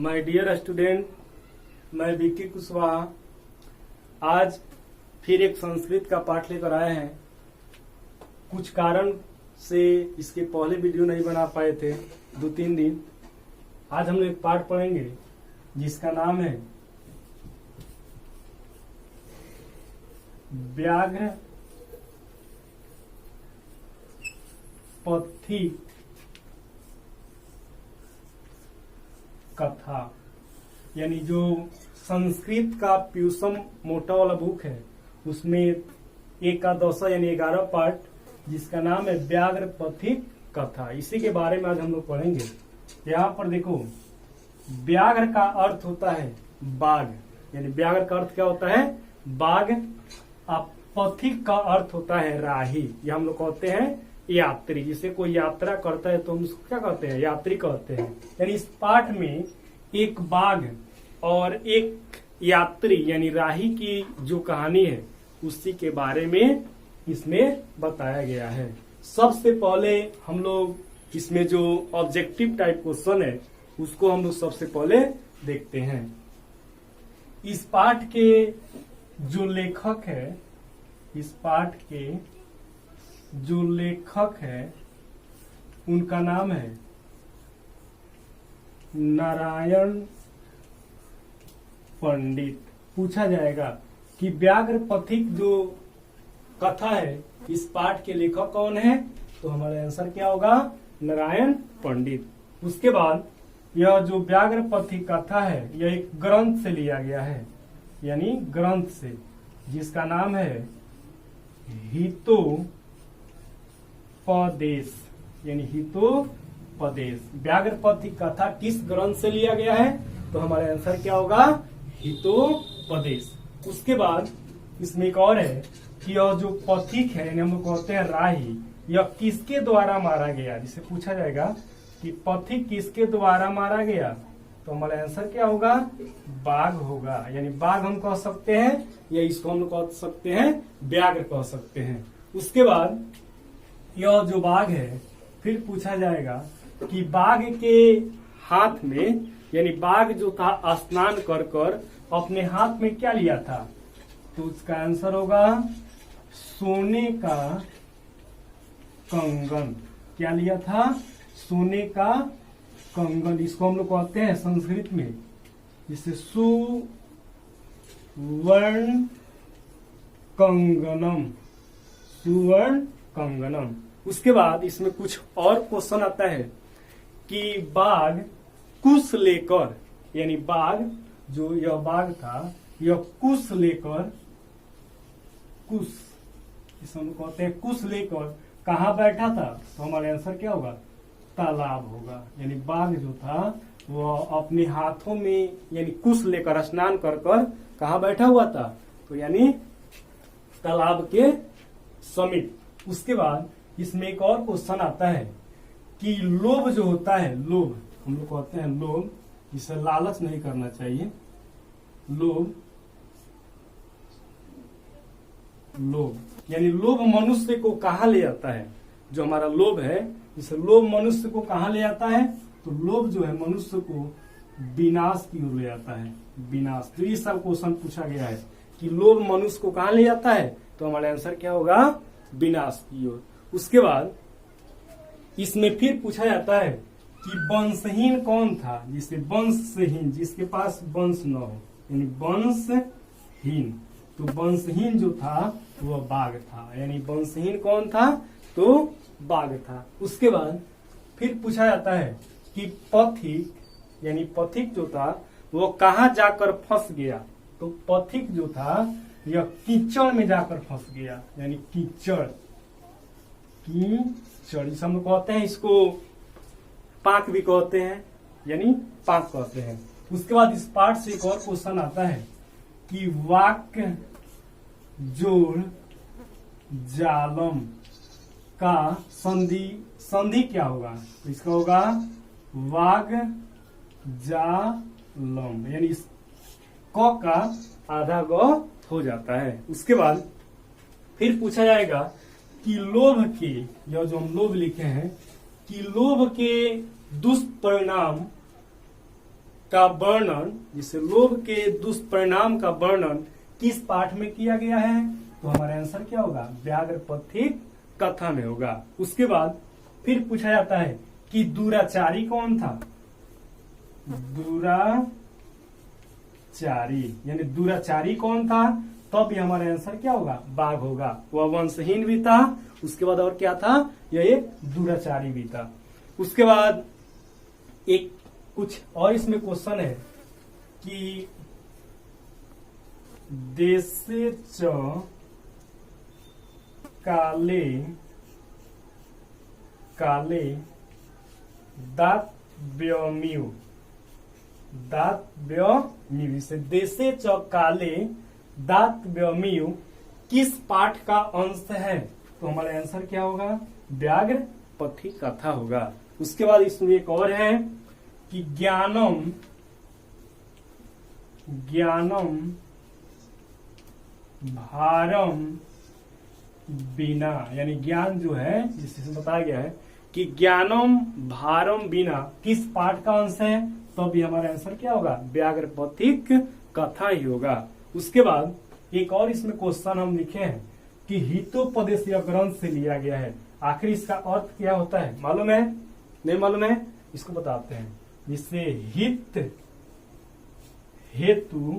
My dear student, मैं विक्की कुशवाहा आज फिर एक संस्कृत का पाठ लेकर आए हैं। कुछ कारण से इसके पहले वीडियो नहीं बना पाए थे 2-3 दिन। आज हम लोग एक पाठ पढ़ेंगे जिसका नाम है व्याघ्र पथिक कथा, यानी जो संस्कृत का प्यूसम मोटा वाला बुक है उसमें एक का 10 यानी 11 पार्ट जिसका नाम है व्याघ्र पथिक कथा, इसी के बारे में आज हम लोग पढ़ेंगे। यहाँ पर देखो, व्याघ्र का अर्थ होता है बाघ, यानी व्याघ्र का अर्थ क्या होता है? बाघ। अब पथिक का अर्थ होता है राही, ये हम लोग कहते हैं यात्री। जिसे कोई यात्रा करता है तो हम उसको क्या कहते हैं? यात्री कहते हैं। यानी इस पाठ में एक बाघ और एक यात्री यानी राही की जो कहानी है उसी के बारे में इसमें बताया गया है। सबसे पहले हम लोग इसमें जो ऑब्जेक्टिव टाइप क्वेश्चन है उसको हम लोग सबसे पहले देखते हैं। इस पाठ के जो लेखक है, इस पाठ के जो लेखक है उनका नाम है नारायण पंडित। पूछा जाएगा कि व्याघ्र पथिक जो कथा है इस पाठ के लेखक कौन है, तो हमारा आंसर क्या होगा? नारायण पंडित। उसके बाद यह जो व्याघ्र पथिक कथा है यह एक ग्रंथ से लिया गया है, यानी ग्रंथ से, जिसका नाम है हितोपदेश, यानी हितोपदेश। व्याघ्र पथिक कथा किस ग्रंथ से लिया गया है, तो हमारा आंसर क्या होगा? हितोपदेश। उसके बाद इसमें एक और है कि यह जो पथिक है यानी हम लोग कहते हैं राही, यह किसके द्वारा मारा गया। जिसे पूछा जाएगा कि पथिक किसके द्वारा मारा गया, तो हमारा आंसर क्या होगा? बाघ होगा। यानी बाघ हम कह सकते हैं या इसको हम लोग कह सकते हैं व्याघ्र कह सकते हैं। उसके बाद यह जो बाघ है फिर पूछा जाएगा कि बाघ के हाथ में, यानी बाघ जो था स्नान कर कर अपने हाथ में क्या लिया था, तो उसका आंसर होगा सोने का कंगन। क्या लिया था? सोने का कंगन। इसको हम लोग कहते हैं संस्कृत में जिसे सुवर्ण कंगनम, सुवर्ण कंगनम। उसके बाद इसमें कुछ और क्वेश्चन आता है कि बाघ कुश लेकर, यानी बाघ जो यह बाघ था यह कुश लेकर, कुश इसे हम कहते हैं कुश लेकर कहाँ बैठा था, तो हमारा आंसर क्या होगा? तालाब होगा। यानी बाघ जो था वह अपने हाथों में यानी कुश लेकर स्नान कर कर कहाँ बैठा हुआ था, तो यानी तालाब के समीप। उसके बाद इसमें एक और क्वेश्चन आता है कि लोभ जो होता है, लोभ हम लोग कहते हैं लोभ, जिसे लालच नहीं करना चाहिए। लोभ, लोभ यानी लोभ मनुष्य को कहाँ ले आता है? जो हमारा लोभ है, इसे लोभ मनुष्य को कहाँ ले आता है, तो लोभ जो है मनुष्य को विनाश की ओर ले आता है। विनाश। तो ये सब क्वेश्चन पूछा गया है कि लोभ मनुष्य को कहाँ ले आता है, तो हमारा आंसर क्या होगा? विनाश की ओर। उसके बाद इसमें फिर पूछा जाता है कि वंशहीन कौन था, जिसे वंशहीन, जिसके पास वंश न हो, यानी वंशहीन। तो वंशहीन जो था वह बाघ था, यानी वंशहीन कौन था, तो बाघ था। उसके बाद फिर पूछा जाता है कि पथिक, यानी पथिक जो था वो कहाँ जाकर फंस गया, तो पथिक जो था यह कीचड़ में जाकर फंस गया, यानी कीचड़, कीचड़। इसे हम लोग कहते हैं, इसको पाक भी कहते हैं, यानी पाक कहते हैं। उसके बाद इस पाठ से एक और क्वेश्चन आता है कि वाक्य जोड़ जालम का संधि क्या होगा, तो इसका होगा वाग जालम, यानी इस क का आधा ग हो जाता है। उसके बाद फिर पूछा जाएगा कि लोभ के, यह जो हम लोभ लिखे हैं, कि लोभ के दुष्परिणाम का वर्णन, जिसे लोभ के दुष्परिणाम का वर्णन किस पाठ में किया गया है? तो हमारा आंसर क्या होगा? व्याघ्र पथिक कथा में होगा। उसके बाद फिर पूछा जाता है कि दुराचारी कौन था? दुराचारी यानी दुराचारी कौन था? तब भी हमारा आंसर क्या होगा? बाघ होगा। वह वंशहीन भी था। उसके बाद और क्या था? यह एक दुराचारी भी था। उसके बाद एक कुछ और इसमें क्वेश्चन है कि देशे च काले काले दातव्यम्यु इसे देशे च काले दातव्यम्यु किस पाठ का अंश है? तो हमारा आंसर क्या होगा? व्याघ्र पथिक कथा होगा। उसके बाद इसमें एक और है कि ज्ञानम भारम बिना, यानी ज्ञान जो है जिससे बताया गया है कि ज्ञानम भारम बिना किस पाठ का अंश है? तो भी हमारा आंसर क्या होगा? व्याघ्र पथिक कथा ही होगा। उसके बाद एक और इसमें क्वेश्चन हम लिखे हैं कि हितोपदेश ग्रंथ से लिया गया है। आखिर इसका अर्थ क्या होता है? मालूम है? नहीं मालूम है? इसको बताते हैं। जिससे हित हेतु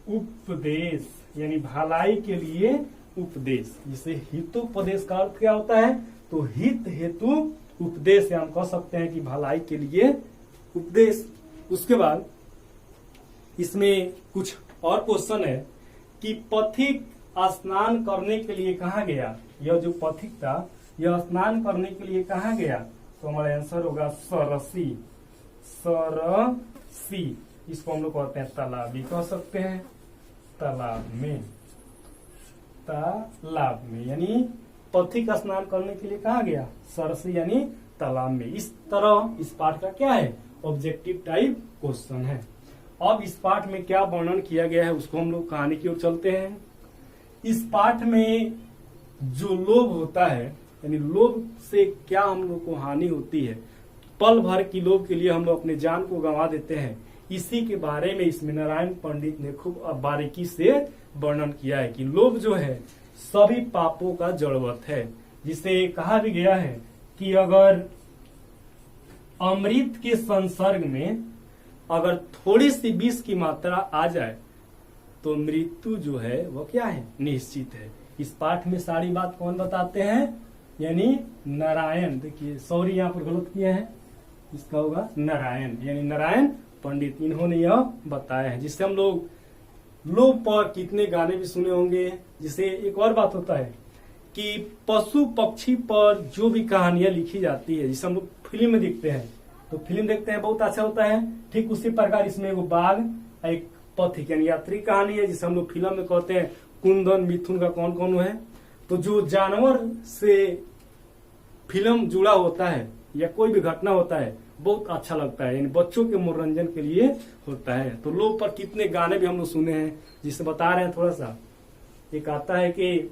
उपदेश यानी भलाई के लिए उपदेश। जिसे हितोपदेश का अर्थ क्या होता है? तो हित हेतु उपदेश, हम कह सकते हैं कि भलाई के लिए उपदेश। उसके बाद इसमें कुछ और क्वेश्चन है कि पथिक स्नान करने के लिए कहाँ गया? यह जो पथिक था यह स्नान करने के लिए कहाँ गया? तो हमारा आंसर होगा सरसी। इसको हम लोग कहते हैं तालाब भी कह सकते हैं। तालाब में यानी पथिक स्नान करने के लिए कहाँ गया? सरसी यानी तालाब में। इस तरह इस पाठ का क्या है? ऑब्जेक्टिव टाइप क्वेश्चन है। अब इस पाठ में क्या वर्णन किया गया है उसको हम लोग कहानी की ओर चलते हैं। इस पाठ में जो लोभ होता है यानी लोभ से क्या हम लोग को हानि होती है, पल भर की लोभ के लिए हम लोग अपने जान को गंवा देते हैं, इसी के बारे में इसमें नारायण पंडित ने खूब बारीकी से वर्णन किया है कि लोभ जो है सभी पापों का जड़वत है। जिसे कहा भी गया है कि अगर अमृत के संसर्ग में अगर थोड़ी सी विष की मात्रा आ जाए तो मृत्यु जो है वो क्या है? निश्चित है। इस पाठ में सारी बात कौन बताते हैं? यानी नारायण। देखिए सॉरी यहाँ पर गलत किया है, इसका होगा नारायण यानी नारायण पंडित, इन्होंने यह बताया है। जिससे हम लोग लोभ पर कितने गाने भी सुने होंगे। जिसे एक और बात होता है कि पशु पक्षी पर जो भी कहानियां लिखी जाती है, जिसे हम लोग फिल्म में देखते हैं, तो फिल्म देखते हैं बहुत अच्छा होता है। ठीक उसी प्रकार इसमें एगो बाघ एक पथिक यानी यात्री कहानी है, जिसे हम लोग फिल्म में कहते हैं कुंदन मिथुन का कौन कौन है। तो जो जानवर से फिल्म जुड़ा होता है या कोई भी घटना होता है बहुत अच्छा लगता है, यानी बच्चों के मनोरंजन के लिए होता है। तो लोग पर कितने गाने भी हम लोग सुने हैं, जिसे बता रहे हैं थोड़ा सा। एक आता है कि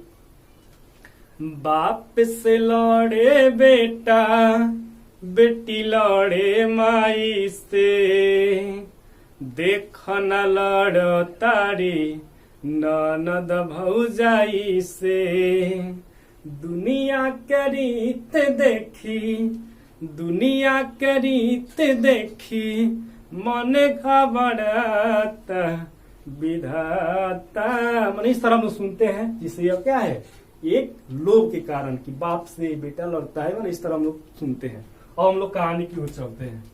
बाप से लड़े बेटा, बेटी लड़े माई से, देख न लड़ तारी ननद भौजाई से, दुनिया के रीत देखी, दुनिया के रीत देखी, मन घबराता विधाता। मन इस तरह हम सुनते हैं, जिससे यह क्या है? एक लोभ के कारण कि बाप से बेटा लड़ता है, मन इस तरह हम लोग सुनते हैं। और हम लोग कहानी की ओर चलते हैं।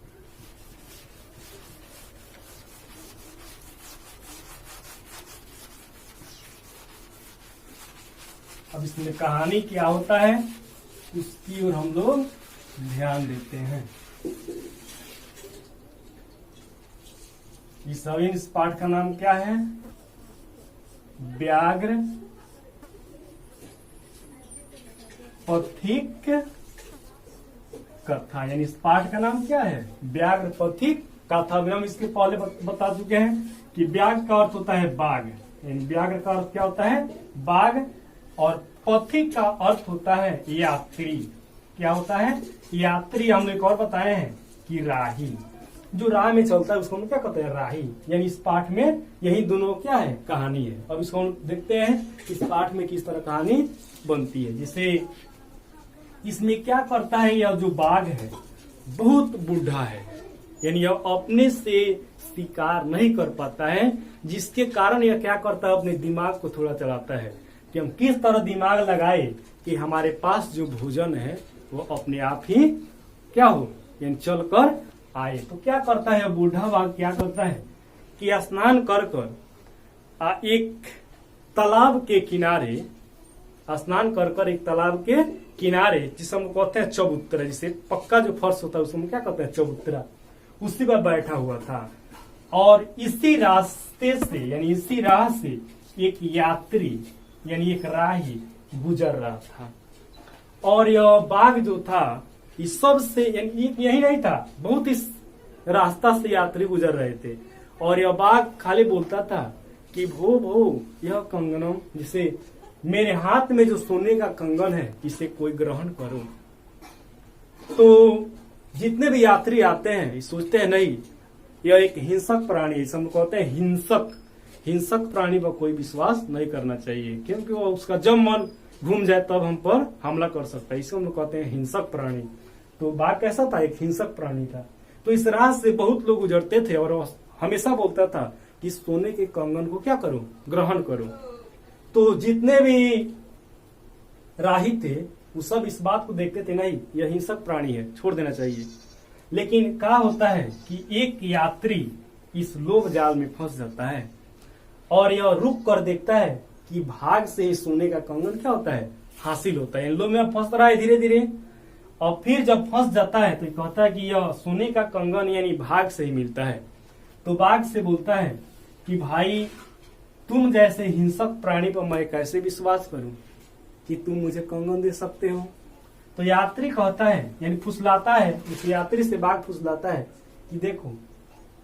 अब इसमें कहानी क्या होता है उसकी ओर हम लोग ध्यान देते हैं। इस पाठ का नाम क्या है? व्याघ्र पथिक कथा। यानी इस पाठ का नाम क्या है? व्याघ्र पथिक कथा। हम इसके पहले बता चुके हैं कि व्याघ्र का अर्थ होता है बाघ, यानी व्याघ्र का अर्थ क्या होता है? बाघ। और पथिक का अर्थ होता है यात्री, क्या होता है? यात्री। हम एक और बताए हैं कि राही, जो राह में चलता है उसको हम क्या कहते हैं? राही। यानी इस पाठ में यही दोनों क्या है? कहानी है। अब इसको हम देखते हैं इस पाठ में किस तरह कहानी बनती है। जैसे इसमें क्या करता है, यह जो बाघ है बहुत बूढ़ा है, यानी यह अपने से शिकार नहीं कर पाता है, जिसके कारण यह क्या करता है? अपने दिमाग को थोड़ा चलाता है कि हम किस तरह दिमाग लगाए कि हमारे पास जो भोजन है वो अपने आप ही क्या हो, यानी चल कर आए। तो क्या करता है बूढ़ा बाघ? क्या करता है कि स्नान कर कर एक तालाब के किनारे, स्नान कर कर एक तालाब के किनारे, जिसे हम कहते हैं चबूतरा, जिसे पक्का जो फर्श होता है उसको हम क्या कहते हैं? चबूतरा। उसी पर बैठा हुआ था और इसी रास्ते से, यानी इसी राह से एक यात्री यानी एक राही गुजर रहा था। और यह बाघ जो था इस सब से, यानी यही नहीं था, बहुत इस रास्ता से यात्री गुजर रहे थे। और यह बाघ खाली बोलता था कि भो भो यह कंगनम, जिसे मेरे हाथ में जो सोने का कंगन है इसे कोई ग्रहण करो। तो जितने भी यात्री आते हैं सोचते हैं नहीं, यह एक हिंसक प्राणी है, हम कहते हैं हिंसक प्राणी पर कोई विश्वास नहीं करना चाहिए, क्योंकि वो उसका जब मन घूम जाए तब हम पर हमला कर सकता है। इसको हम लोग कहते हैं हिंसक प्राणी। तो बाघ कैसा था? एक हिंसक प्राणी था। तो इस राह से बहुत लोग गुजरते थे और हमेशा बोलता था कि सोने के कंगन को क्या करो? ग्रहण करो। तो जितने भी राही थे वो सब इस बात को देखते थे, नहीं यह हिंसक प्राणी है, छोड़ देना चाहिए। लेकिन क्या होता है कि एक यात्री इस लोभ जाल में फंस जाता है और यह रुक कर देखता है कि भाग से ही सोने का कंगन क्या होता है? हासिल होता है। इन लोभ में फंस रहा है धीरे धीरे, और फिर जब फंस जाता है तो कहता है कि यह सोने का कंगन यानी भाग से ही मिलता है। तो बाघ से बोलता है कि भाई तुम जैसे हिंसक प्राणी पर मैं कैसे विश्वास करूं कि तुम मुझे कंगन दे सकते हो। तो यात्री कहता है, यानी फुसलाता है, उस यात्री से बाघ फुसलाता है कि देखो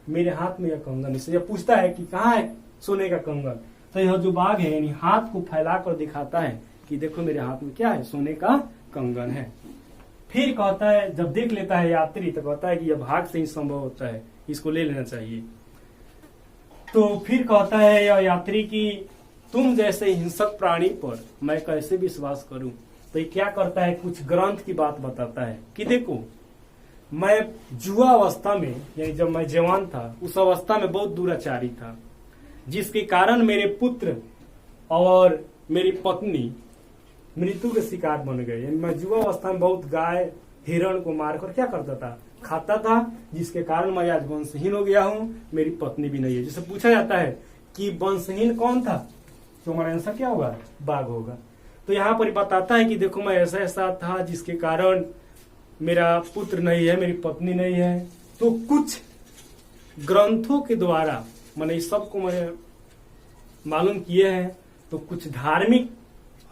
मेरे हाथ में यह कंगन। इससे यह पूछता है कि कहाँ है सोने का कंगन। तो यह जो बाघ है यानी हाथ को फैलाकर दिखाता है कि देखो मेरे हाथ में क्या है? सोने का कंगन है। फिर कहता है, जब देख लेता है यात्री तो कहता है कि यह भाग से ही संभव होता है, इसको ले लेना चाहिए। तो फिर कहता है यह यात्री कि तुम जैसे हिंसक प्राणी पर मैं कैसे विश्वास करूं। तो ये क्या करता है? कुछ ग्रंथ की बात बताता है कि देखो मैं जुआ अवस्था में, यानी जब मैं जवान था उस अवस्था में बहुत दुराचारी था, जिसके कारण मेरे पुत्र और मेरी पत्नी मृत्यु के शिकार बन गए। यानी मैं जुआ अवस्था में बहुत गाय हिरण को मारकर क्या करता था? खाता था, जिसके कारण मैं आज वंशहीन हो गया हूँ, मेरी पत्नी भी नहीं है। जिसे पूछा जाता है कि वंशहीन कौन था, तो हमारा आंसर क्या होगा? बाघ होगा। तो यहाँ पर बताता है कि देखो मैं ऐसा ऐसा था जिसके कारण मेरा पुत्र नहीं है, मेरी पत्नी नहीं है। तो कुछ ग्रंथों के द्वारा मैंने इस सबको मैं मालूम किए हैं। तो कुछ धार्मिक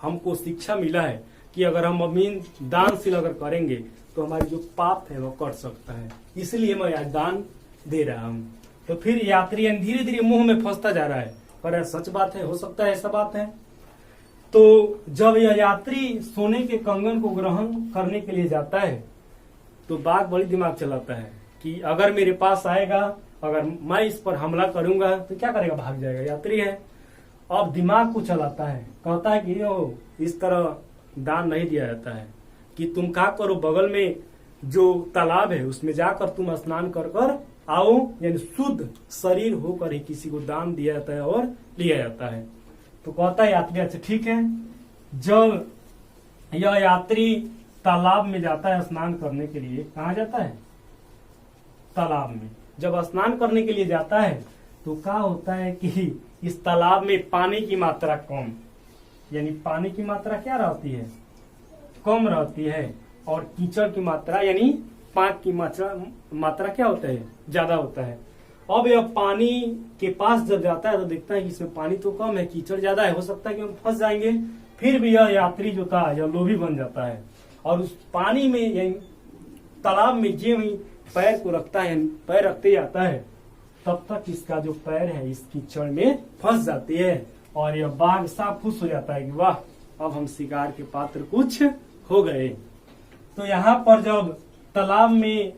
हमको शिक्षा मिला है कि अगर हम अमीन दानशील अगर करेंगे तो हमारी जो पाप है वो कट सकता है, इसलिए मैं आज दान दे रहा हूँ। तो फिर यात्री धीरे धीरे मुंह में फंसता जा रहा है, पर सच बात है, हो सकता है ऐसा बात है। तो जब यह यात्री सोने के कंगन को ग्रहण करने के लिए जाता है तो बाघ बड़ी दिमाग चलाता है कि अगर मेरे पास आएगा, अगर मैं इस पर हमला करूंगा तो क्या करेगा? भाग जाएगा, यात्री है। अब दिमाग को चलाता है, कहता है कि इस तरह दान नहीं दिया जाता है, कि तुम क्या करो, बगल में जो तालाब है उसमें जाकर तुम स्नान कर कर आओ, यानी शुद्ध शरीर होकर ही किसी को दान दिया जाता है और लिया जाता है। तो कहता है यात्री अच्छा ठीक है। जब यह यात्री तालाब में जाता है स्नान करने के लिए, कहाँ जाता है? तालाब में। जब स्नान करने के लिए जाता है तो क्या होता है कि इस तालाब में पानी की मात्रा कम, यानी पानी की मात्रा क्या रहती है? कम रहती है, और कीचड़ की मात्रा यानी पाक की मात्रा क्या होता है? ज्यादा होता है। अब यह पानी के पास जब जाता है तो देखता है कि इसमें पानी तो कम है, कीचड़ ज्यादा है, हो सकता है कि हम फंस जाएंगे। फिर भी यह यात्री जो था यह लोभी बन जाता है और उस पानी में यानी तालाब में जो ही पैर को रखता है, पैर रखते जाता है, तब तक इसका जो पैर है इस कीचड़ में फंस जाती है और यह बाघ साफ खुश हो जाता है कि वाह अब हम शिकार के पात्र कुछ हो गए। तो यहाँ पर जब तालाब में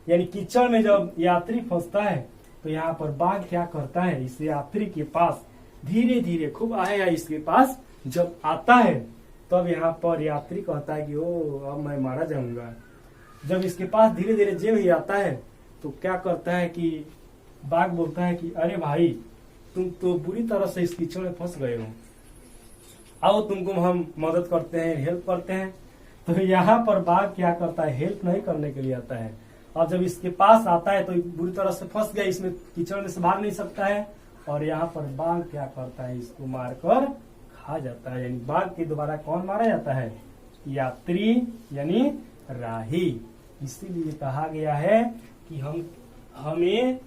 यानी कीचड़ में जब यात्री फंसता है तो यहाँ पर बाघ क्या करता है, इस यात्री के पास धीरे धीरे खूब आएगा, इसके पास जब आता है तब यहाँ पर यात्री कहता है कि ओ अब मैं मारा जाऊंगा। जब इसके पास धीरे धीरे जेब ही आता है तो क्या करता है कि बाघ बोलता है कि अरे भाई तुम तो बुरी तरह से इस कीचड़ में फंस गए हो, आओ तुमको हम मदद करते हैं, हेल्प करते हैं। तो यहाँ पर बाघ क्या करता है, हेल्प नहीं करने के लिए आता है, और जब इसके पास आता है तो बुरी तरह से फंस गया, इसमें कीचड़ में से भाग नहीं सकता है, और यहाँ पर बाघ क्या करता है, इसको मारकर खा जाता है। यानी बाघ के द्वारा कौन मारा जाता है, यात्री यानी राही। इसीलिए कहा गया है कि हमें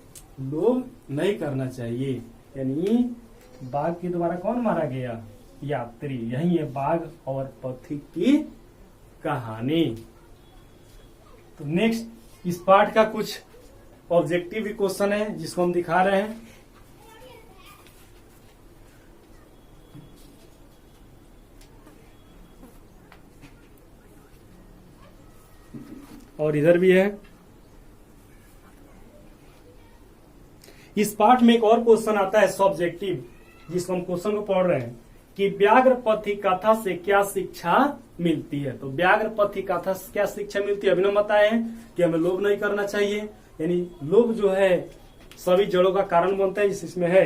लोभ नहीं करना चाहिए। यानी बाघ के द्वारा कौन मारा गया, यात्री। यही है बाघ और पथिक की कहानी। तो नेक्स्ट इस पाठ का कुछ ऑब्जेक्टिव क्वेश्चन है जिसको हम दिखा रहे हैं। और इधर भी है। इस पाठ में एक और क्वेश्चन आता है सब्जेक्टिव, जिसको हम क्वेश्चन को पढ़ रहे हैं कि व्याघ्र पथी कथा से क्या शिक्षा मिलती है। तो व्याघ्र पथी कथा से क्या शिक्षा मिलती है, अभिनव बताए हैं कि हमें लोभ नहीं करना चाहिए। यानी लोभ जो है सभी जड़ों का कारण बनता है। इसमें है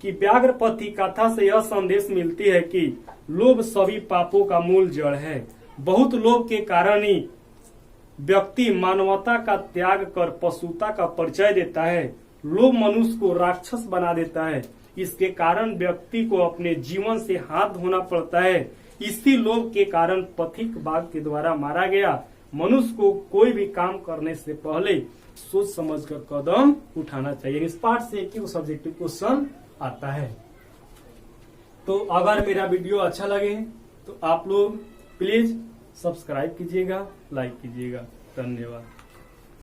कि व्याघ्र पथी कथा से यह संदेश मिलती है कि लोभ सभी पापों का मूल जड़ है। बहुत लोभ के कारण ही व्यक्ति मानवता का त्याग कर पशुता का परिचय देता है। लोभ मनुष्य को राक्षस बना देता है। इसके कारण व्यक्ति को अपने जीवन से हाथ धोना पड़ता है। इसी लोभ के कारण पथिक बाघ के द्वारा मारा गया। मनुष्य को कोई भी काम करने से पहले सोच समझकर कदम उठाना चाहिए। इस पाठ से एक ही सब्जेक्टिव क्वेश्चन आता है। तो अगर मेरा वीडियो अच्छा लगे तो आप लोग प्लीज सब्सक्राइब कीजिएगा, लाइक कीजिएगा। धन्यवाद।